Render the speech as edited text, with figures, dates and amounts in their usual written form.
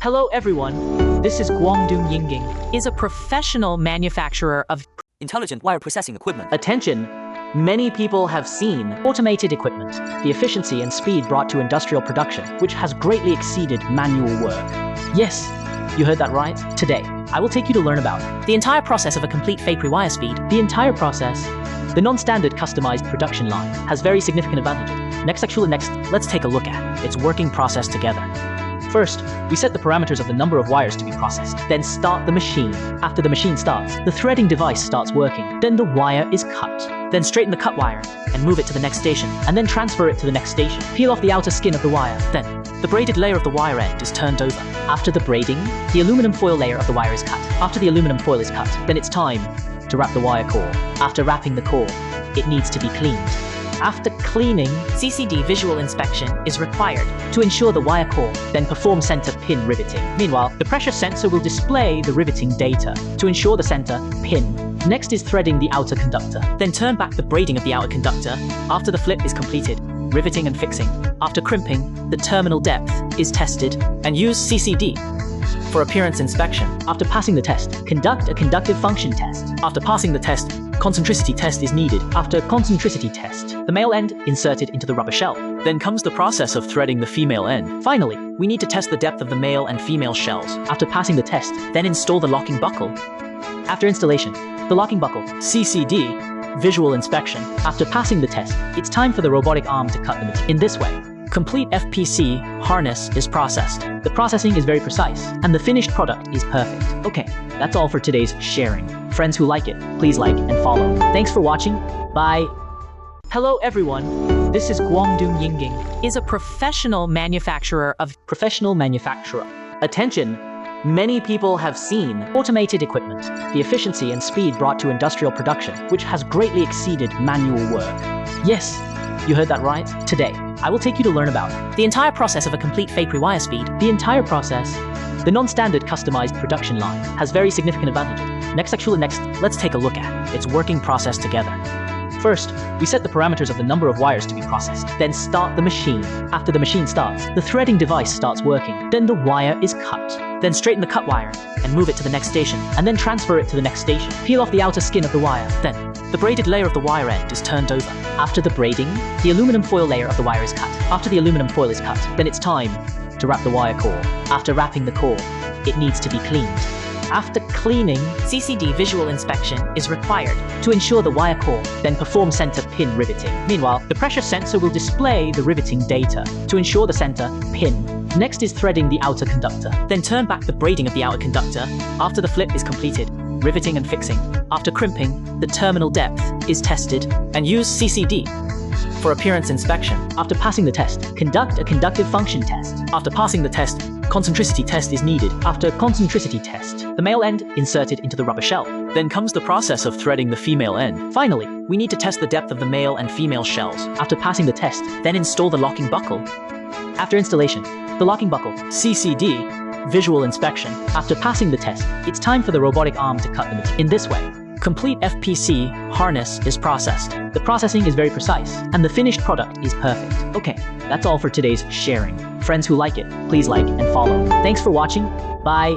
Hello everyone, this is Guangdong Yingying. Is a professional manufacturer of intelligent wire processing equipment. Attention, many people have seen automated equipment, the efficiency and speed brought to industrial production, which has greatly exceeded manual work. Yes, you heard that right. Today, I will take you to learn about the entire process of a complete fake rewire speed. The entire process. The non-standard customized production line has very significant advantages. Next, let's take a look at its working process together. First, we set the parameters of the number of wires to be processed. Then start the machine. After the machine starts, the threading device starts working. Then the wire is cut. Then straighten the cut wire and move it to the next station. And then transfer it to the next station. Peel off the outer skin of the wire. Then, the braided layer of the wire end is turned over. After the braiding, the aluminum foil layer of the wire is cut. After the aluminum foil is cut, then it's time to wrap the wire core. After wrapping the core, it needs to be cleaned. After cleaning, CCD visual inspection is required to ensure the wire core, then perform center pin riveting. Meanwhile, the pressure sensor will display the riveting data to ensure the center pin. Next is threading the outer conductor. Then turn back the braiding of the outer conductor after the flip is completed, riveting and fixing. After crimping, the terminal depth is tested and use CCD for appearance inspection. After passing the test, conduct a conductive function test. After passing the test, concentricity test is needed. After concentricity test, the male end inserted into the rubber shell. Then comes the process of threading the female end. Finally, we need to test the depth of the male and female shells. After passing the test, then install the locking buckle. After installation, the locking buckle. CCD, visual inspection. After passing the test, it's time for the robotic arm to cut the material. In this way, complete FPC harness is processed. The processing is very precise, and the finished product is perfect. Okay, that's all for today's sharing. Friends who like it, please like and follow. Thanks for watching. Bye. Hello everyone, this is Guangdong Yingying. Is a professional manufacturer of Attention, many people have seen automated equipment, the efficiency and speed brought to industrial production, which has greatly exceeded manual work. Yes, you heard that right. Today, I will take you to learn about the entire process of a complete fake rewire speed. The entire process. The non-standard customized production line has very significant advantages. Next, let's take a look at its working process together. First, we set the parameters of the number of wires to be processed. Then start the machine. After the machine starts, the threading device starts working. Then the wire is cut. Then straighten the cut wire and move it to the next station. And then transfer it to the next station. Peel off the outer skin of the wire. Then, the braided layer of the wire end is turned over. After the braiding, the aluminum foil layer of the wire is cut. After the aluminum foil is cut, then it's time to wrap the wire core. After wrapping the core, it needs to be cleaned. After cleaning, CCD visual inspection is required to ensure the wire core, then perform center pin riveting. Meanwhile, the pressure sensor will display the riveting data to ensure the center pin. Next is threading the outer conductor. Then turn back the braiding of the outer conductor after the flip is completed, riveting and fixing. After crimping, the terminal depth is tested and use CCD for appearance inspection. After passing the test, conduct a conductive function test. After passing the test, concentricity test is needed. After concentricity test, the male end inserted into the rubber shell. Then comes the process of threading the female end. Finally, we need to test the depth of the male and female shells. After passing the test, then install the locking buckle. After installation, the locking buckle. CCD, visual inspection. After passing the test, it's time for the robotic arm to cut the material. In this way, complete FPC harness is processed. The processing is very precise, and the finished product is perfect. Okay, that's all for today's sharing. Friends who like it, please like and follow. Thanks for watching. Bye.